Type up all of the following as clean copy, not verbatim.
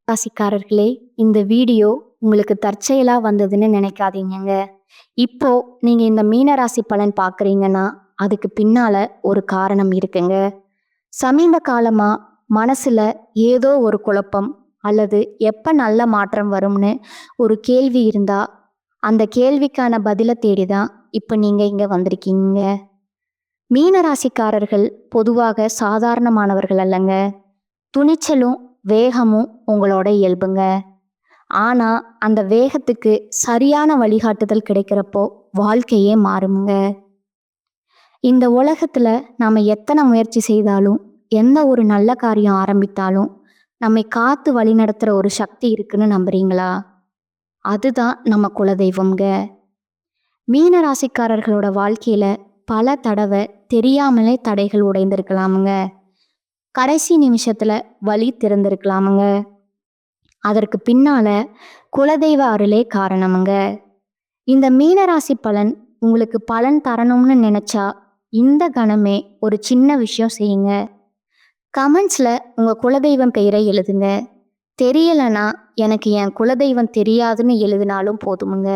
ராசிக்காரர்களே, இந்த வீடியோ உங்களுக்கு தற்செயலா வந்ததுன்னு நினைக்காதீங்கங்க. இப்போ நீங்க இந்த மீனராசி பலன் பார்க்குறீங்கன்னா, அதுக்கு பின்னால ஒரு காரணம் இருக்குங்க. சமீப காலமா மனசுல ஏதோ ஒரு குழப்பம் அல்லது எப்ப நல்ல மாற்றம் வரும்னு ஒரு கேள்வி இருந்தா, அந்த கேள்விக்கான பதில தேடி தான் இப்ப நீங்க இங்க வந்திருக்கீங்க. மீனராசிக்காரர்கள் பொதுவாக சாதாரணமானவர்கள் அல்லங்க. துணிச்சலும் வேகமும் உங்களோட இயல்புங்க. ஆனா அந்த வேகத்துக்கு சரியான வழிகாட்டுதல் கிடைக்கிறப்போ வாழ்க்கையே மாறுமுங்க. இந்த உலகத்துல நாம எத்தனை முயற்சி செய்தாலும், எந்த ஒரு நல்ல காரியம் ஆரம்பித்தாலும் நம்மை காத்து வழிநடத்துற ஒரு சக்தி இருக்குன்னு நம்புறீங்களா? அதுதான் நம்ம குலதெய்வம்ங்க. மீன ராசிக்காரர்களோட வாழ்க்கையில பல தடவை தெரியாமலே தடைகள் உடைந்திருக்கலாமுங்க. கடைசி நிமிஷத்துல வழி திறந்திருக்கலாமுங்க. அதற்கு பின்னால குலதெய்வ அருளே காரணமுங்க. இந்த மீனராசி பலன் உங்களுக்கு பலன் தரணும்னு நினைச்சா இந்த கணமே ஒரு சின்ன விஷயம் செய்யுங்க. கமெண்ட்ஸ்ல உங்க குலதெய்வம் பெயரை எழுதுங்க. தெரியலனா எனக்கு என் குலதெய்வம் தெரியாதுன்னு எழுதினாலும் போதுமுங்க.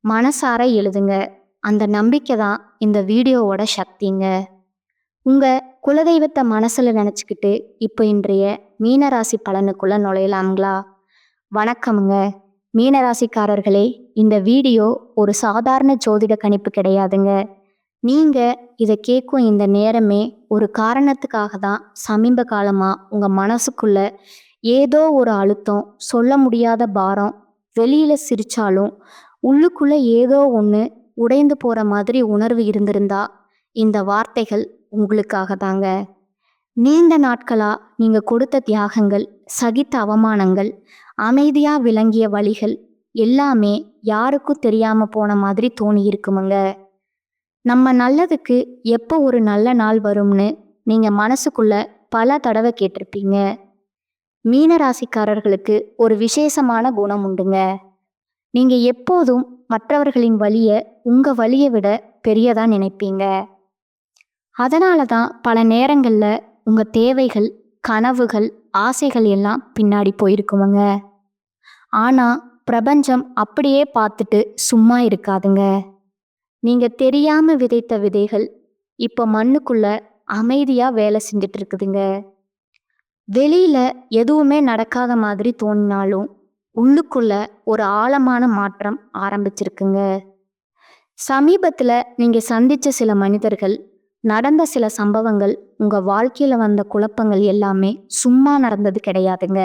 மனசார எழுதுங்க. அந்த நம்பிக்கை தான் இந்த வீடியோவோட சக்திங்க. உங்க குலதெய்வத்தை மனசுல நினைச்சுக்கிட்டு இப்போ இன்றைய மீனராசி பலனுக்குள்ள நுழையலாங்களா? வணக்கமுங்க. மீனராசிக்காரர்களே, இந்த வீடியோ ஒரு சாதாரண ஜோதிட கணிப்பு கிடையாதுங்க. நீங்க இதை கேட்கும் இந்த நேரமே ஒரு காரணத்துக்காக தான். சமீப காலமா உங்க மனசுக்குள்ள ஏதோ ஒரு அழுத்தம், சொல்ல முடியாத பாரம், வெளியில சிரிச்சாலும் உள்ளுக்குள்ள ஏதோ ஒன்று உடைந்து போற மாதிரி உணர்வு இருந்திருந்தா இந்த வார்த்தைகள் உங்களுக்காக தாங்க. நீண்ட நாட்களா நீங்க கொடுத்த தியாகங்கள், சகித்த அவமானங்கள், அமைதியா விளங்கிய வழிகள் எல்லாமே யாருக்கும் தெரியாம போன மாதிரி தோணி இருக்குமுங்க. நம்ம நல்லதுக்கு எப்போ ஒரு நல்ல நாள் வரும்னு நீங்க மனசுக்குள்ள பல தடவை கேட்டிருப்பீங்க. மீன ராசிக்காரர்களுக்கு ஒரு விசேஷமான குணம் உண்டுங்க. நீங்க எப்போதும் மற்றவர்களின் வலியை உங்க வலியை விட பெரியதா நினைப்பீங்க. அதனால தான் பல நேரங்கள்ல உங்க தேவைகள், கனவுகள், ஆசைகள் எல்லாம் பின்னாடி போயிருக்குமுங்க. ஆனா பிரபஞ்சம் அப்படியே பார்த்துட்டு சும்மா இருக்காதுங்க. நீங்க தெரியாம விதைத்த விதைகள் இப்ப மண்ணுக்குள்ள அமைதியா வேலை செஞ்சுட்டு இருக்குதுங்க. வெளியில எதுவுமே நடக்காத மாதிரி தோணினாலும் உள்ளுக்குள்ள ஒரு ஆழமான மாற்றம் ஆரம்பிச்சிருக்குங்க. சமீபத்துல நீங்க சந்திச்ச சில மனிதர்கள், நடந்த சில சம்பவங்கள், உங்க வாழ்க்கையில வந்த குழப்பங்கள் எல்லாமே சும்மா நடந்தது கிடையாதுங்க.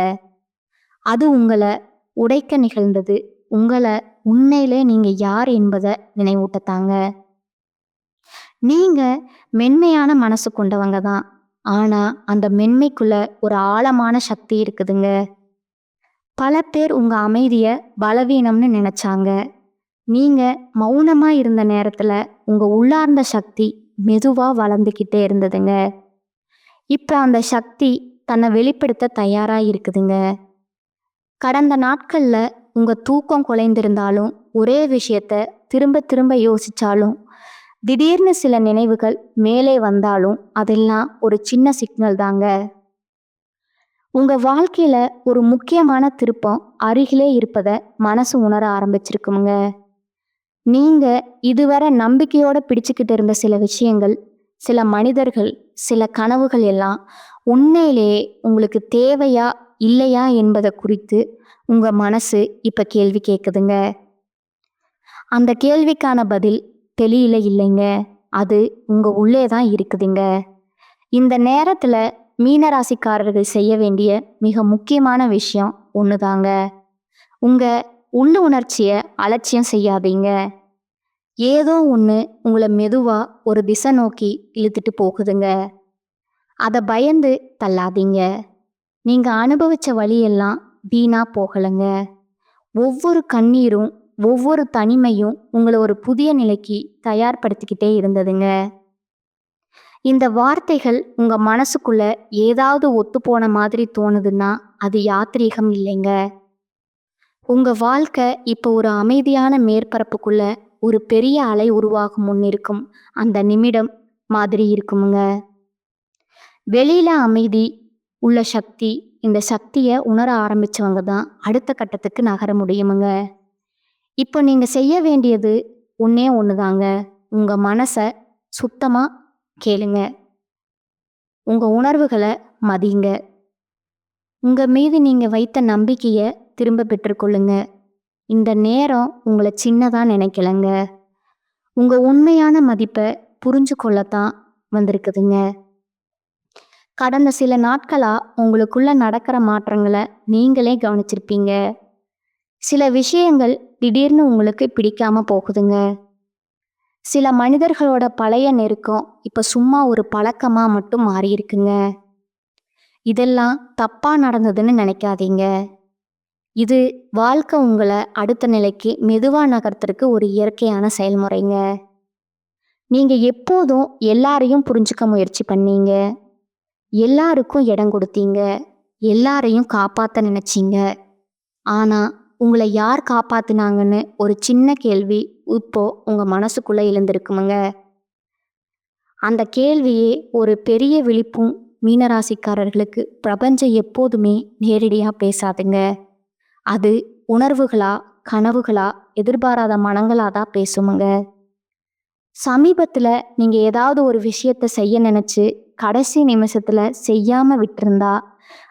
அது உங்களை உடைக்க நிகழ்ந்தது. உங்களை உண்மையிலே நீங்க யார் என்பதை நினைவூட்டத்தாங்க. நீங்க மென்மையான மனசு கொண்டவங்க தான். ஆனா அந்த மென்மைக்குள்ள ஒரு ஆழமான சக்தி இருக்குதுங்க. பல பேர் உங்க அமைதிய பலவீனம்னு நினைச்சாங்க. நீங்க மௌனமா இருந்த நேரத்துல உங்க உள்ளார்ந்த சக்தி மெதுவா வளர்ந்துக்கிட்டே இருந்ததுங்க. இப்ப அந்த சக்தி தன்னை வெளிப்படுத்த தயாரா இருக்குதுங்க. கடந்த நாட்கள்ல உங்க தூக்கம் குலைந்திருந்தாலும், ஒரே விஷயத்த திரும்ப திரும்ப யோசிச்சாலும், திடீர்னு சில நினைவுகள் மேலே வந்தாலும் அதெல்லாம் ஒரு சின்ன சிக்னல் தாங்க. உங்க வாழ்க்கையில ஒரு முக்கியமான திருப்பம் அருகிலே இருப்பதை மனசு உணர ஆரம்பிச்சிருக்குங்க. நீங்க இதுவரை நம்பிக்கையோட பிடிச்சுக்கிட்டு இருந்த சில விஷயங்கள், சில மனிதர்கள், சில கனவுகள் எல்லாம் உண்மையிலேயே உங்களுக்கு தேவையா இல்லையா என்பதை குறித்து உங்க மனசு இப்ப கேள்வி கேட்குதுங்க. அந்த கேள்விக்கான பதில் வெளியில இல்லைங்க. அது உங்க உள்ளே தான் இருக்குதுங்க. இந்த நேரத்துல மீனராசிக்காரர்கள் செய்ய வேண்டிய மிக முக்கியமான விஷயம் ஒண்ணுதாங்க. உங்க உள்ள உணர்ச்சிய அலட்சியம் செய்யாதீங்க. ஏதோ ஒண்ணு உங்களை மெதுவா ஒரு திசை நோக்கி இழுத்துட்டு போகுதுங்க. அதை பயந்து தள்ளாதீங்க. நீங்க அனுபவிச்ச வழியெல்லாம் வீணா போகலைங்க. ஒவ்வொரு கண்ணீரும், ஒவ்வொரு தனிமையும் உங்களை ஒரு புதிய நிலைக்கு தயார்படுத்திக்கிட்டே இருந்ததுங்க. இந்த வார்த்தைகள் உங்க மனசுக்குள்ள ஏதாவது ஒத்து போன மாதிரி தோணுதுன்னா அது யாத்ரீகம் இல்லைங்க. உங்க வாழ்க்கை இப்போ ஒரு அமைதியான மேற்பரப்புக்குள்ள ஒரு பெரிய அலை உருவாகும் முன்னிருக்கும் அந்த நிமிடம் மாதிரி இருக்குமுங்க. வெளியில அமைதி உள்ள சக்தி இந்த சக்தியை உணர ஆரம்பிச்சவங்க தான் அடுத்த கட்டத்துக்கு நகர முடியுமுங்க. இப்போ நீங்க செய்ய வேண்டியது ஒண்ணே ஒண்ணுதாங்க. உங்க மனசை சுத்தமா கேளுங்க. உங்க உணர்வுகளை மதிங்க. உங்க மீது நீங்க வைத்த நம்பிக்கையை திரும்ப பெற்றுக்கொள்ளுங்க. இந்த நேரம் உங்களை சின்னதா நினைக்கலங்க. உங்க உண்மையான மதிப்பை புரிஞ்சு கொள்ளத்தான் வந்திருக்குதுங்க. கடந்த சில நாட்களா உங்களுக்குள்ள நடக்கிற மாற்றங்களை நீங்களே கவனிச்சிருப்பீங்க. சில விஷயங்கள் திடீர்னு உங்களுக்கு பிடிக்காம போகுதுங்க. சில மனிதர்களோட பழைய நெருக்கம் இப்ப சும்மா ஒரு பழக்கமா மட்டும் மாறி இருக்குங்க. இதெல்லாம் தப்பா நடந்ததுன்னு நினைக்காதீங்க. இது வாழ்க்கை உங்களை அடுத்த நிலைக்கு மெதுவா நகர்த்துறதுக்கு ஒரு இயற்கையான செயல்முறைங்க. நீங்க எப்போதும் எல்லாரையும் புரிஞ்சுக்க முயற்சி பண்ணீங்க. எல்லாருக்கும் இடம் கொடுத்தீங்க. எல்லாரையும் காப்பாத்த நினைச்சீங்க. ஆனா உங்களை யார் காப்பாத்துனாங்கன்னு ஒரு சின்ன கேள்வி இப்போ உங்க மனசுக்குள்ள எழுந்திருக்குமுங்க. அந்த கேள்வியே ஒரு பெரிய விழிப்பும். மீனராசிக்காரர்களுக்கு பிரபஞ்சம் எப்போதுமே நேரடியா பேசாதுங்க. அது உணர்வுகளா, கனவுகளா, எதிர்பாராத மனங்களா தான் பேசுமுங்க. சமீபத்துல நீங்க ஏதாவது ஒரு விஷயத்த செய்ய நினைச்சு கடைசி நிமிஷத்துல செய்யாம விட்டிருந்தா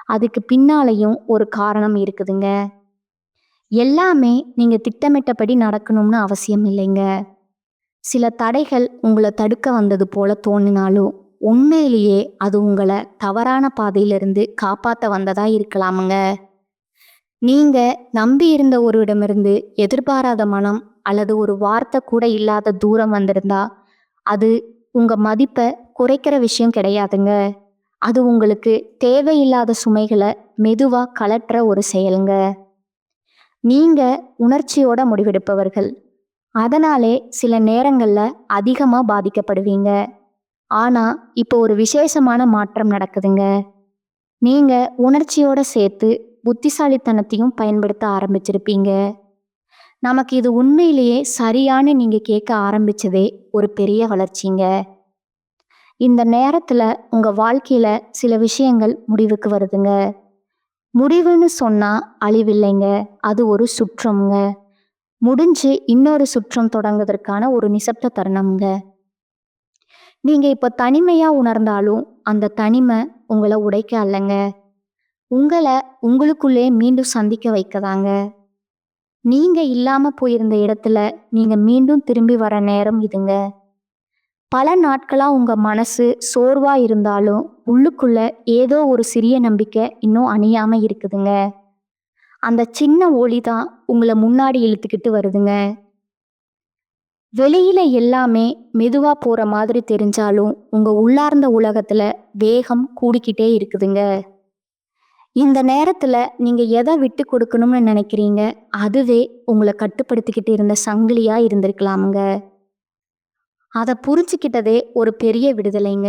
அதுக்கு பின்னாலையும் ஒரு காரணம் இருக்குதுங்க. எல்லாமே நீங்க திட்டமிட்டபடி நடக்கணும்னு அவசியம் இல்லைங்க. சில தடைகள் உங்களை தடுக்க வந்தது போல தோணினாலும் உண்மையிலேயே அது உங்களை தவறான பாதையிலிருந்து காப்பாற்ற வந்ததா இருக்கலாமுங்க. நீங்க நம்பி இருந்த ஒருவரிடமிருந்து எதிர்பாராத மனம் அல்லது ஒரு வார்த்தை கூட இல்லாத தூரம் வந்திருந்தா அது உங்க மதிப்பை குறைக்கிற விஷயம் கிடையாதுங்க. அது உங்களுக்கு தேவையில்லாத சுமைகளை மெதுவா கலற்ற ஒரு செயலுங்க. நீங்க உணர்ச்சியோட முடிவெடுப்பவர்கள். அதனாலே சில நேரங்கள்ல அதிகமா பாதிக்கப்படுவீங்க. ஆனா இப்போ ஒரு விசேஷமான மாற்றம் நடக்குதுங்க. நீங்க உணர்ச்சியோட சேர்த்து புத்திசாலித்தனத்தையும் பயன்படுத்த ஆரம்பிச்சிருப்பீங்க. நமக்கு இது உண்மையிலேயே சரியானு நீங்க கேட்க ஆரம்பிச்சதே ஒரு பெரிய வளர்ச்சிங்க. இந்த நேரத்துல உங்க வாழ்க்கையில சில விஷயங்கள் முடிவுக்கு வருதுங்க. முடிவுன்னு சொன்னா அழிவில்லைங்க. அது ஒரு சுற்றம்ங்க. முடிஞ்சு இன்னொரு சுற்றம் தொடங்குவதற்கான ஒரு நிசப்த தருணம்ங்க. நீங்க இப்ப தனிமையா உணர்ந்தாலும் அந்த தனிமை உங்களை உடைக்க அல்லங்க. உங்களை உங்களுக்குள்ளே மீண்டும் சந்திக்க வைக்கதாங்க. நீங்க இல்லாம போயிருந்த இடத்துல நீங்க மீண்டும் திரும்பி வர நேரம் இதுங்க. பல நாட்களா உங்க மனசு சோர்வா இருந்தாலும் உள்ளுக்குள்ள ஏதோ ஒரு சிறிய நம்பிக்கை இன்னும் அணியாம இருக்குதுங்க. அந்த சின்ன ஒளி தான் உங்களை முன்னாடி இழுத்துக்கிட்டு வருதுங்க. வெளியில எல்லாமே மெதுவா போற மாதிரி தெரிஞ்சாலும் உங்க உள்ளார்ந்த உலகத்துல வேகம் கூடிக்கிட்டே இருக்குதுங்க. இந்த நேரத்துல நீங்க எதை விட்டு கொடுக்கணும்னு நினைக்கிறீங்க அதுவே உங்களை கட்டுப்படுத்திக்கிட்டு இருந்த சங்கிலியா இருந்திருக்கலாமுங்க. அதை புரிஞ்சுக்கிட்டதே ஒரு பெரிய விடுதலைங்க.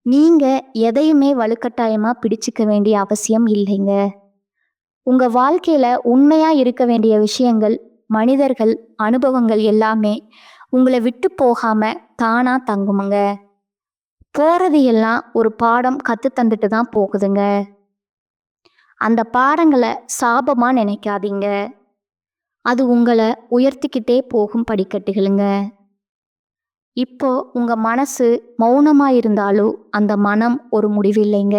நீங்க எதையுமே வலுக்கட்டாயமா பிடிச்சுக்க வேண்டிய அவசியம் இல்லைங்க. உங்க வாழ்க்கையில உண்மையா இருக்க வேண்டிய விஷயங்கள், மனிதர்கள், அனுபவங்கள் எல்லாமே உங்களை விட்டு போகாம தானா தங்குமுங்க. போறது எல்லாம் ஒரு பாடம் கத்து தந்துட்டு தான் போகுதுங்க. அந்த பாடங்களை சாபமா நினைக்காதீங்க. அது உங்களை உயர்த்திக்கிட்டே போகும் படிக்கட்டுகளுங்க. இப்போ உங்க மனசு மௌனமா இருந்தாலும் அந்த மனம் ஒரு முடிவில்லைங்க.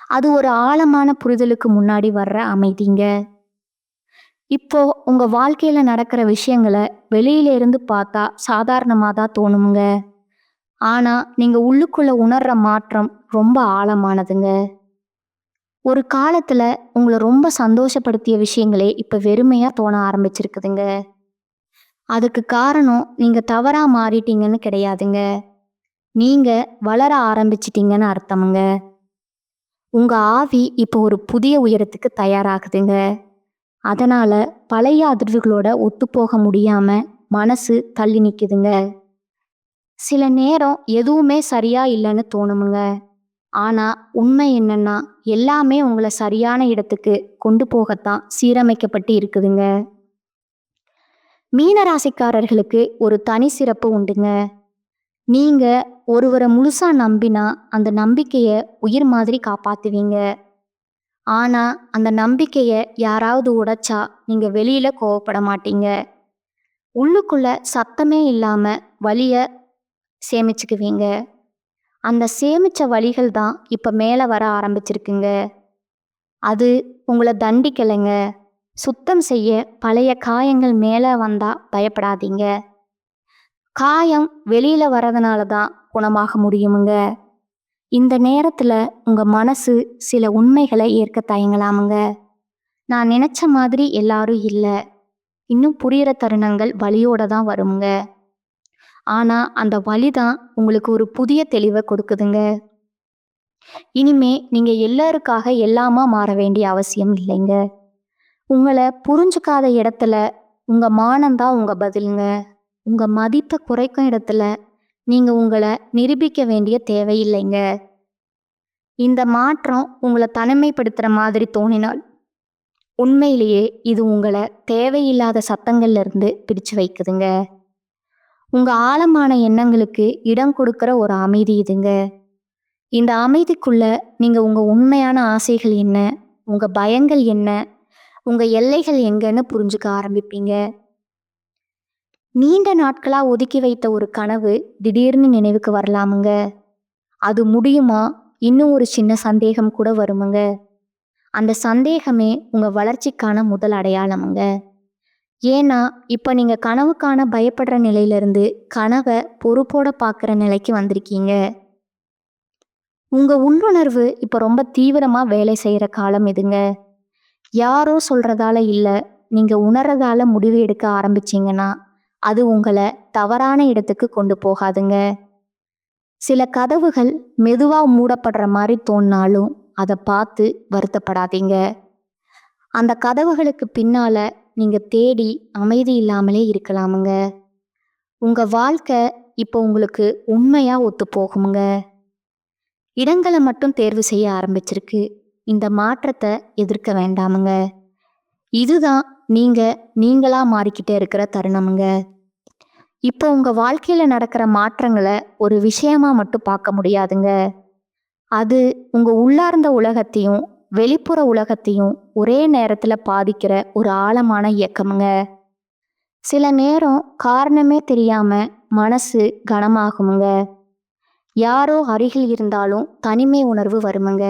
அது ஒரு ஆழமான புரிதலுக்கு முன்னாடி வர்ற அமைதிங்க. இப்போ உங்க வாழ்க்கையில நடக்கிற விஷயங்களை வெளியில இருந்து பார்த்தா சாதாரணமா தான் தோணுங்க. ஆனா நீங்க உள்ளுக்குள்ள உணர்ற மாற்றம் ரொம்ப ஆழமானதுங்க. ஒரு காலத்துல உங்களை ரொம்ப சந்தோஷப்படுத்திய விஷயங்களே இப்ப வெறுமையா தோண ஆரம்பிச்சிருக்குதுங்க. அதுக்கு காரணம் நீங்க தவறா மாறிட்டீங்கன்னு கிடையாதுங்க. நீங்க வளர ஆரம்பிச்சிட்டீங்கன்னு அர்த்தமுங்க. உங்க ஆவி இப்போ ஒரு புதிய உயரத்துக்கு தயாராகுதுங்க. அதனால பழைய அதிர்வுகளோட ஒத்துப்போக முடியாம மனசு தள்ளி நிக்குதுங்க. சில நேரம் எதுவுமே சரியா இல்லைன்னு தோணுமுங்க. ஆனா உண்மை என்னன்னா எல்லாமே உங்களை சரியான இடத்துக்கு கொண்டு போகத்தான் சீரமைக்கப்பட்டு இருக்குதுங்க. மீனராசிக்காரர்களுக்கு ஒரு தனி சிறப்பு உண்டுங்க. நீங்க ஒருவரை முழுசா நம்பினா அந்த நம்பிக்கையை உயிர் மாதிரி காப்பாத்துவீங்க. ஆனா அந்த நம்பிக்கையை யாராவது உடைச்சா நீங்க வெளியில கோவப்பட மாட்டீங்க. உள்ளுக்குள்ள சத்தமே இல்லாம வலிய சேமிச்சுக்குவீங்க. அந்த சேமிச்ச வலிகள் தான் இப்ப மேல வர ஆரம்பிச்சிருக்குங்க. அது உங்களை தண்டிக்கலைங்க. சுத்தம் செய்ய பழைய காயங்கள் மேல வந்தா பயப்படாதீங்க. காயம் வெளியில வரதுனால தான் குணமாக முடியுமுங்க. இந்த நேரத்துல உங்க மனசு சில உண்மைகளை ஏற்க தயங்கலாமுங்க. நான் நினைச்ச மாதிரி எல்லாரும் இல்ல. இன்னும் புரியிற தருணங்கள் வலியோட தான் வருங்க. ஆனா அந்த வலி தான் உங்களுக்கு ஒரு புதிய தெளிவை கொடுக்குதுங்க. இனிமே நீங்க எல்லாருக்காக எல்லாமா மாற வேண்டிய அவசியம் இல்லைங்க. உங்களை புரிஞ்சுக்காத இடத்துல உங்க மானம்தான் உங்க பதிலுங்க. உங்க மதிப்பை குறைக்கும் இடத்துல நீங்க உங்களை நிரூபிக்க வேண்டிய தேவையில்லைங்க. இந்த மாற்றம் உங்களை தனிமைப்படுத்துற மாதிரி தோணினால் உண்மையிலேயே இது உங்களை தேவையில்லாத சத்தங்கள்ல இருந்து பிரிச்சு வைக்குதுங்க. உங்க ஆழமான எண்ணங்களுக்கு இடம் கொடுக்கிற ஒரு அமைதி இதுங்க. இந்த அமைதிக்குள்ள நீங்க உங்க உண்மையான ஆசைகள் என்ன, உங்க பயங்கள் என்ன, உங்க எல்லைகள் எங்கன்னு புரிஞ்சுக்க ஆரம்பிப்பீங்க. நீண்ட நாட்களா ஒதுக்கி வைத்த ஒரு கனவு திடீர்னு நினைவுக்கு வரலாமுங்க. அது முடியுமா? இன்னும் ஒரு சின்ன சந்தேகம் கூட வருமுங்க. அந்த சந்தேகமே உங்க வளர்ச்சிக்கான முதல் அடையாளமுங்க. ஏன்னா இப்ப நீங்க கனவுக்கான பயப்படுற நிலையிலிருந்து கனவை பொறுப்போட பார்க்குற நிலைக்கு வந்திருக்கீங்க. உங்க உள்ளுணர்வு இப்ப ரொம்ப தீவிரமா வேலை செய்யற காலம் இதுங்க. யாரோ சொல்றதால இல்ல, நீங்க உணர்றதால முடிவு எடுக்க ஆரம்பிச்சீங்கன்னா அது உங்களை தவறான இடத்துக்கு கொண்டு போகாதுங்க. சில கதவுகள் மெதுவா மூடப்படுற மாதிரி தோணினாலும் அதை பார்த்து வருத்தப்படாதீங்க. அந்த கதவுகளுக்கு பின்னால நீங்க தேடி அமைதி இல்லாமலே இருக்கலாமுங்க. உங்க வாழ்க்கை இப்போ உங்களுக்கு உண்மையா ஒத்து போகுமுங்க. இடங்களை மட்டும் தேர்வு செய்ய ஆரம்பிச்சிருக்கு. இந்த மாற்றத்தை எதிர்க்க வேண்டாமுங்க. இதுதான் நீங்களா மாறிக்கிட்டே இருக்கிற தருணமுங்க. இப்போ உங்க வாழ்க்கையில நடக்கிற மாற்றங்களை ஒரு விஷயமா மட்டும் பார்க்க முடியாதுங்க. அது உங்க உள்ளார்ந்த உலகத்தையும் வெளிப்புற உலகத்தையும் ஒரே நேரத்துல பாதிக்கிற ஒரு ஆழமான இயக்கமுங்க. சில நேரம் காரணமே தெரியாம மனசு கனமாகுமுங்க. யாரோ அருகில் இருந்தாலும் தனிமை உணர்வு வருமுங்க.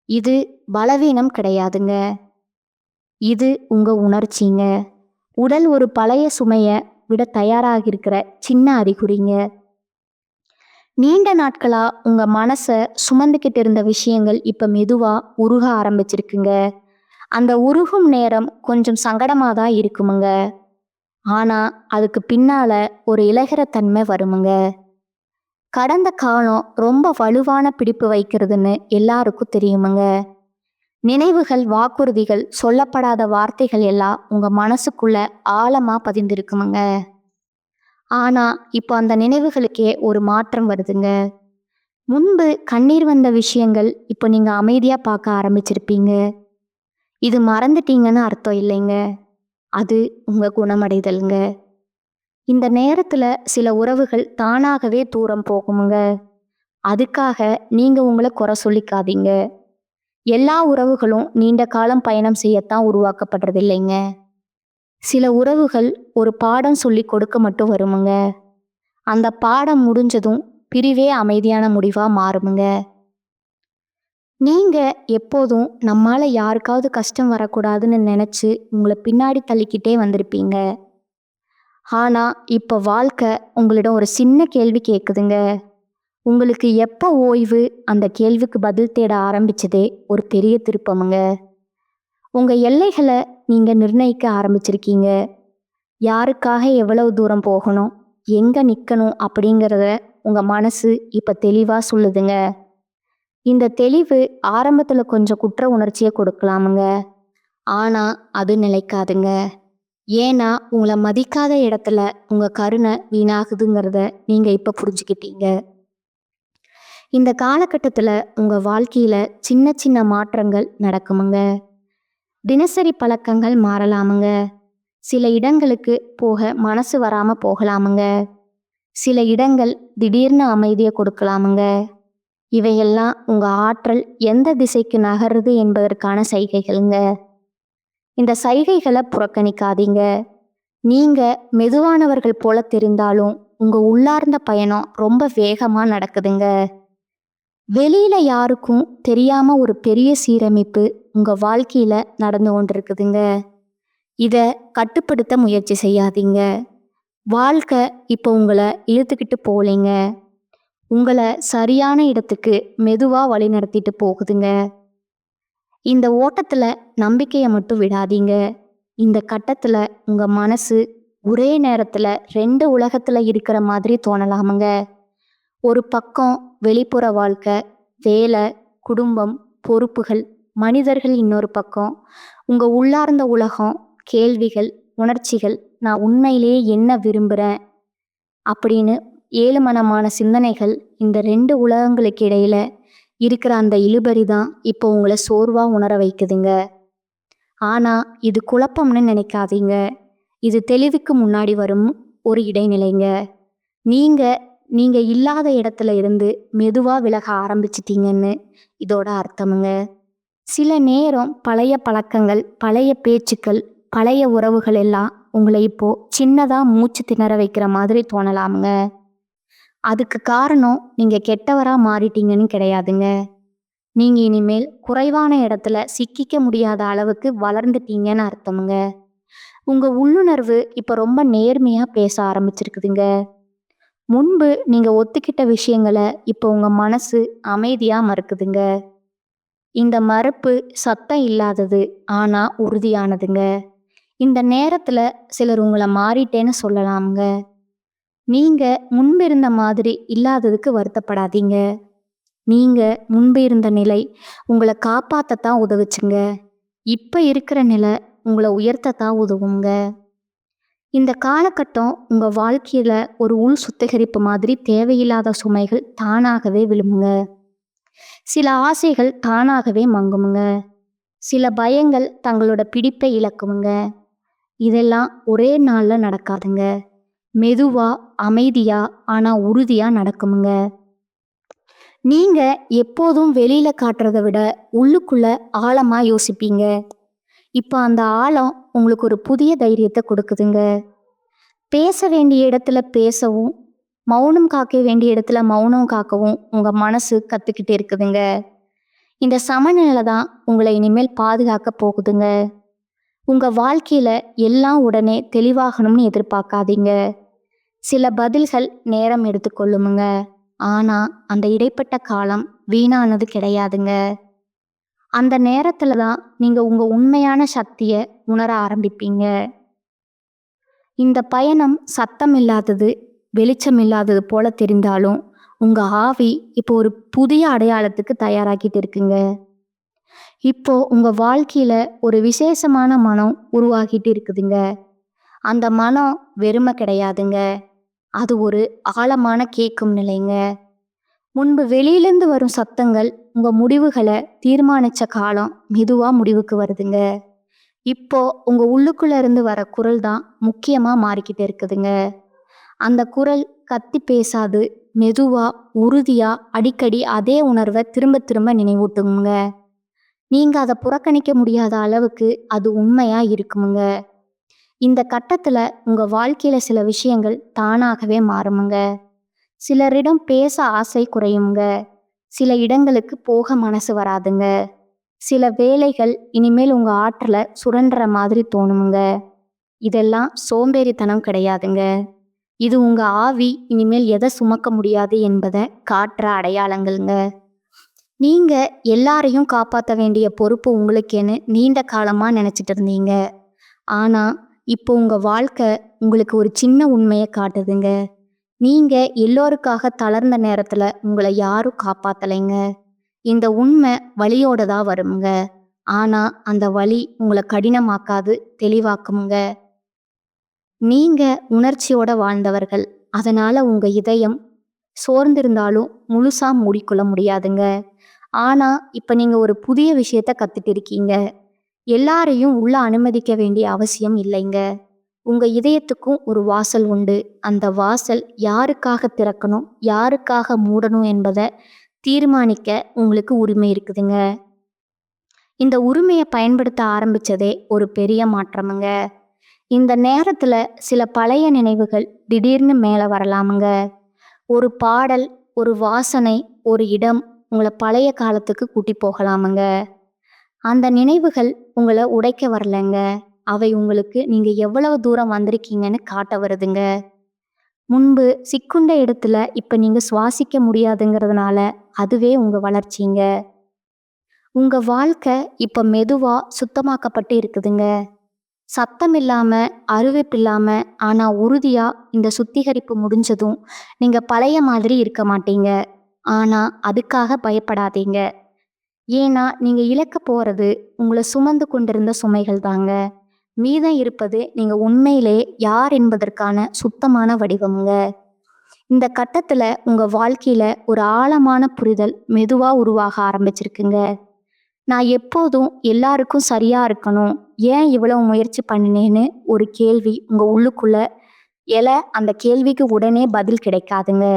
இது பலவீனம் கிடையாதுங்க. இது உங்க உணர்ச்சிங்க. உடல் ஒரு பழைய சுமைய விட தயாராக இருக்கிற சின்ன அறிகுறிங்க. நீண்ட நாட்களா உங்க மனசை சுமந்துக்கிட்டு இருந்த விஷயங்கள் இப்ப மெதுவா உருக ஆரம்பிச்சிருக்குங்க. அந்த உருகும் நேரம் கொஞ்சம் சங்கடமா தான் இருக்குமுங்க. ஆனா அதுக்கு பின்னால ஒரு இளகிற தன்மை வருமுங்க. கடந்த காலம் ரொம்ப வலுவான பிடிப்பு வைக்கிறதுன்னு எல்லாருக்கும் தெரியுமுங்க. நினைவுகள், வாக்குறுதிகள், சொல்லப்படாத வார்த்தைகள் எல்லாம் உங்க மனசுக்குள்ள ஆழமா பதிந்திருக்குமுங்க. ஆனா இப்போ அந்த நினைவுகளுக்கே ஒரு மாற்றம் வருதுங்க. முன்பு கண்ணீர் வந்த விஷயங்கள் இப்போ நீங்க அமைதியா பார்க்க ஆரம்பிச்சிருப்பீங்க. இது மறந்துட்டீங்கன்னு அர்த்தம் இல்லைங்க. அது உங்க குணமடைதலுங்க. இந்த நேரத்துல சில உறவுகள் தானாகவே தூரம் போகுமுங்க. அதுக்காக நீங்க உங்களை குறை சொல்லிக்காதீங்க. எல்லா உறவுகளும் நீண்ட காலம் பயணம் செய்யத்தான் உருவாக்கப்படுறது இல்லைங்க. சில உறவுகள் ஒரு பாடம் சொல்லி கொடுக்க மட்டும் வருமுங்க. அந்த பாடம் முடிஞ்சதும் பிரிவே அமைதியான முடிவா மாறுமுங்க. நீங்க எப்போதும் நம்மால யாருக்காவது கஷ்டம் வரக்கூடாதுன்னு நினைச்சு உங்களை பின்னாடி தள்ளிக்கிட்டே வந்திருப்பீங்க. ஆனா இப்ப வாழ்க்கை உங்களிடம் ஒரு சின்ன கேள்வி கேட்குதுங்க. உங்களுக்கு எப்போ ஓய்வு? அந்த கேள்விக்கு பதில் தேட ஆரம்பிச்சதே ஒரு பெரிய திருப்பமுங்க. உங்க எல்லைகளை நீங்க நிர்ணயிக்க ஆரம்பிச்சிருக்கீங்க. யாருக்காக எவ்வளவு தூரம் போகணும், எங்க நிக்கணும் அப்படிங்கிறத உங்க மனசு இப்ப தெளிவா சொல்லுதுங்க. இந்த தெளிவு ஆரம்பத்துல கொஞ்சம் குற்ற உணர்ச்சியை கொடுக்கலாமுங்க. ஆனா அது நிலைக்காதுங்க. ஏன்னா உங்களை மதிக்காத இடத்துல உங்க கருணை வீணாகுதுங்கிறத நீங்க இப்ப புரிஞ்சுக்கிட்டீங்க. இந்த காலகட்டத்துல உங்க வாழ்க்கையில சின்ன சின்ன மாற்றங்கள் நடக்குமுங்க. தினசரி பழக்கங்கள் மாறலாமுங்க. சில இடங்களுக்கு போக மனசு வராம போகலாமுங்க. சில இடங்கள் திடீர்னு அமைதியை கொடுக்கலாமுங்க. இவையெல்லாம் உங்க ஆற்றல் எந்த திசைக்கு நகருது என்பதற்கான சைகைகளுங்க. இந்த சைகைகளை புறக்கணிக்காதீங்க. நீங்க மெதுவானவர்கள் போல தெரிந்தாலும் உங்க உள்ளார்ந்த பயணம் ரொம்ப வேகமா நடக்குதுங்க. வெளியில யாருக்கும் தெரியாம ஒரு பெரிய சீரமைப்பு உங்க வாழ்க்கையில நடந்து கொண்டிருக்குதுங்க. இத கட்டுப்படுத்த முயற்சி செய்யாதீங்க. வாழ்க்கை இப்போ உங்களை இழுத்துக்கிட்டு போகலைங்க, உங்களை சரியான இடத்துக்கு மெதுவா வழி நடத்திட்டு போகுதுங்க. இந்த ஓட்டத்துல நம்பிக்கையை மட்டும் விடாதீங்க. இந்த கட்டத்துல உங்க மனசு ஒரே நேரத்துல 2 உலகத்துல இருக்கிற மாதிரி தோணலாமுங்க. ஒரு பக்கம் வெளிப்புற வாழ்க்கை, வேலை, குடும்பம், பொறுப்புகள், மனிதர்கள். இன்னொரு பக்கம் உங்க உள்ளார்ந்த உலகம், கேள்விகள், உணர்ச்சிகள். நான் உண்மையிலேயே என்ன விரும்புகிறேன் அப்படின்னு ஏழுமனமான சிந்தனைகள். இந்த 2 உலகங்களுக்கு இடையில இருக்கிற அந்த இழுபறி தான் இப்போ உங்களை சோர்வா உணர வைக்குதுங்க. ஆனா இது குழப்பம்னு நினைக்காதீங்க. இது தெளிவுக்கு முன்னாடி வரும் ஒரு இடைநிலைங்க. நீங்க நீங்க இல்லாத இடத்துல இருந்து மெதுவா விலக ஆரம்பிச்சிட்டீங்கன்னு இதோட அர்த்தமுங்க. சில நேரம் பழைய பழக்கங்கள், பழைய பேச்சுக்கள், பழைய உறவுகள் எல்லாம் உங்களை இப்போ சின்னதா மூச்சு திணற வைக்கிற மாதிரி தோணலாமுங்க. அதுக்கு காரணம் நீங்க கெட்டவரா மாறிட்டீங்கன்னு கிடையாதுங்க. நீங்க இனிமேல் குறைவான இடத்துல சிக்கிக்க முடியாத அளவுக்கு வளர்ந்துட்டீங்கன்னு அர்த்தமுங்க. உங்க உள்ளுணர்வு இப்ப ரொம்ப நேர்மையா பேச ஆரம்பிச்சிருக்குதுங்க. முன்பு நீங்க ஒத்துக்கிட்ட விஷயங்களை இப்போ உங்க மனசு அமைதியா மறுக்குதுங்க. இந்த மறுப்பு சத்தம் இல்லாதது, ஆனா உறுதியானதுங்க. இந்த நேரத்துல சிலர் உங்களை மாறிட்டேன்னு சொல்லலாமுங்க. நீங்க முன்பு இருந்த மாதிரி இல்லாததுக்கு வருத்தப்படாதீங்க. நீங்க முன்பு இருந்த நிலை உங்களை காப்பாத்தத்தான் உதவுச்சுங்க. இப்ப இருக்கிற நிலை உங்களை உயர்த்தத்தான் உதவுங்க. இந்த காலகட்டம் உங்க வாழ்க்கையில ஒரு உள் சுத்திகரிப்பு மாதிரி. தேவையில்லாத சுமைகள் தானாகவே விழுமுங்க. சில ஆசைகள் தானாகவே மங்குமுங்க. சில பயங்கள் தங்களோட பிடிப்பை இழக்குமுங்க. இதெல்லாம் ஒரே நாள்ல நடக்காதுங்க. மெதுவா, அமைதியா, ஆனா உறுதியா நடக்குமுங்க. நீங்க எப்போதும் வெளியில காட்டுறதை விட உள்ளுக்குள்ள ஆழமா யோசிப்பீங்க. இப்போ அந்த ஆழம் உங்களுக்கு ஒரு புதிய தைரியத்தை கொடுக்குதுங்க. பேச வேண்டிய இடத்துல பேசவும், மௌனம் காக்க வேண்டிய இடத்துல மௌனம் காக்கவும் உங்க மனசு கத்துக்கிட்டே இருக்குதுங்க. இந்த சமநிலை தான் உங்களை இனிமேல் பாதுகாக்க போகுதுங்க. உங்க வாழ்க்கையில எல்லாம் உடனே தெளிவாகணும்னு எதிர்பார்க்காதீங்க. சில பதில்கள் நேரம் எடுத்துக்கொள்ளுமுங்க. ஆனா அந்த இடைப்பட்ட காலம் வீணானது கிடையாதுங்க. அந்த நேரத்துல தான் நீங்க உங்க உண்மையான சக்தியை உணர ஆரம்பிப்பீங்க. இந்த பயணம் சத்தம் இல்லாதது, வெளிச்சம் இல்லாதது போல தெரிந்தாலும் உங்க ஆவி இப்போ ஒரு புதிய அடையாளத்துக்கு தயாராக்கிட்டு இருக்குங்க. இப்போ உங்க வாழ்க்கையில ஒரு விசேஷமான மனம் உருவாகிட்டு இருக்குதுங்க. அந்த மனம் வெறுமை கிடையாதுங்க. அது ஒரு ஆழமான கேட்கும் நிலைங்க. முன்பு வெளியிலேருந்து வரும் சத்தங்கள் உங்க முடிவுகளை தீர்மானிச்ச காலம் மெதுவா முடிவுக்கு வருதுங்க. இப்போ உங்க உள்ளுக்குள்ள இருந்து வர குரல் தான் முக்கியமா மாறிக்கிட்டு இருக்குதுங்க. அந்த குரல் கத்தி பேசாது, மெதுவா, உறுதியா, அடிக்கடி அதே உணர்வை திரும்ப திரும்ப நினைவூட்டுங்க. நீங்க அதை புறக்கணிக்க முடியாத அளவுக்கு அது உண்மையா இருக்குமுங்க. இந்த கட்டத்துல உங்க வாழ்க்கையில சில விஷயங்கள் தானாகவே மாறுமுங்க. சிலரிடம் பேச ஆசை குறையுங்க. சில இடங்களுக்கு போக மனசு வராதுங்க. சில வேலைகள் இனிமேல் உங்க ஆற்றலை சுரண்டுற மாதிரி தோணுமுங்க. இதெல்லாம் சோம்பேறித்தனம் கிடையாதுங்க. இது உங்க ஆவி இனிமேல் எதை சுமக்க முடியாது என்பதை காட்டுற அடையாளங்கள்ங்க. நீங்க எல்லாரையும் காப்பாற்ற வேண்டிய பொறுப்பு உங்களுக்கேன்னு நீண்ட காலமா நினைச்சிட்டு இருந்தீங்க. ஆனா இப்போ உங்க வாழ்க்கை உங்களுக்கு ஒரு சின்ன உண்மையை காட்டுதுங்க. நீங்க எல்லோருக்காக தளர்ந்த நேரத்துல உங்களை யாரும் காப்பாத்தலைங்க. இந்த உண்மை வலியோட தான் வருங்க. ஆனா அந்த வலி உங்களை கடினமாக்காது, தெளிவாக்குமுங்க. நீங்க உணர்ச்சியோட வாழ்ந்தவர்கள். அதனால உங்க இதயம் சோர்ந்திருந்தாலும் முழுசா மூடிக்கொள்ள முடியாதுங்க. ஆனா இப்ப நீங்க ஒரு புதிய விஷயத்த கத்துட்டு இருக்கீங்க. எல்லாரையும் உள்ள அனுமதிக்க வேண்டிய அவசியம் இல்லைங்க. உங்கள் இதயத்துக்கும் ஒரு வாசல் உண்டு. அந்த வாசல் யாருக்காக திறக்கணும், யாருக்காக மூடணும் என்பதை தீர்மானிக்க உங்களுக்கு உரிமை இருக்குதுங்க. இந்த உரிமையை பயன்படுத்த ஆரம்பித்ததே ஒரு பெரிய மாற்றமுங்க. இந்த நேரத்தில் சில பழைய நினைவுகள் திடீர்னு மேலே வரலாமுங்க. ஒரு பாடல், ஒரு வாசனை, ஒரு இடம் உங்களை பழைய காலத்துக்கு கூட்டி போகலாமுங்க. அந்த நினைவுகள் உங்களை உடைக்க வரலைங்க. அவை உங்களுக்கு நீங்கள் எவ்வளவு தூரம் வந்திருக்கீங்கன்னு காட்ட வருதுங்க. முன்பு சிக்குண்ட இடத்துல இப்போ நீங்கள் சுவாசிக்க முடியாதுங்கிறதுனால அதுவே உங்கள் வளர்ச்சிங்க. உங்கள் வாழ்க்கை இப்போ மெதுவாக சுத்தமாக்கப்பட்டு இருக்குதுங்க. சத்தம் இல்லாமல், அருவெப்பு இல்லாமல், ஆனால் உறுதியாக இந்த சுத்திகரிப்பு முடிஞ்சதும் நீங்கள் பழைய மாதிரி இருக்க மாட்டீங்க. ஆனால் அதுக்காக பயப்படாதீங்க. ஏன்னா நீங்கள் இழக்க போகிறது உங்களை சுமந்து கொண்டிருந்த சுமைகள் தாங்க. மீதம் இருப்பது நீங்கள் உண்மையிலே யார் என்பதற்கான சுத்தமான வடிவமுங்க. இந்த கட்டத்தில் உங்கள் வாழ்க்கையில் ஒரு ஆழமான புரிதல் மெதுவாக உருவாக ஆரம்பிச்சிருக்குங்க. நான் எப்போதும் எல்லாருக்கும் சரியாக இருக்கணும், ஏன் இவ்வளவு முயற்சி பண்ணினேன்னு ஒரு கேள்வி உங்கள் உள்ளுக்குள்ள அந்த கேள்விக்கு உடனே பதில் கிடைக்காதுங்க.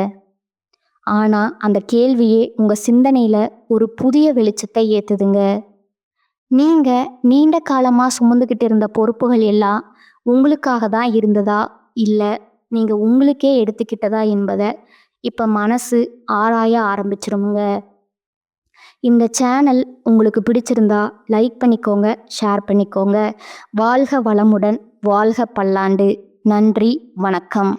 ஆனால் அந்த கேள்வியே உங்கள் சிந்தனையில் ஒரு புதிய வெளிச்சத்தை ஏற்றுதுங்க. நீங்கள் நீண்ட காலமாக சுமந்துக்கிட்டு இருந்த பொறுப்புகள் எல்லாம் உங்களுக்காக தான் இருந்ததா, இல்லை நீங்கள் உங்களுக்கே எடுத்துக்கிட்டதா என்பதை இப்போ மனசு ஆராய ஆரம்பிச்சிருமுங்க. இந்த சேனல் உங்களுக்கு பிடிச்சிருந்தா லைக் பண்ணிக்கோங்க, ஷேர் பண்ணிக்கோங்க. வாழ்க வளமுடன், வாழ்க பல்லாண்டு. நன்றி, வணக்கம்.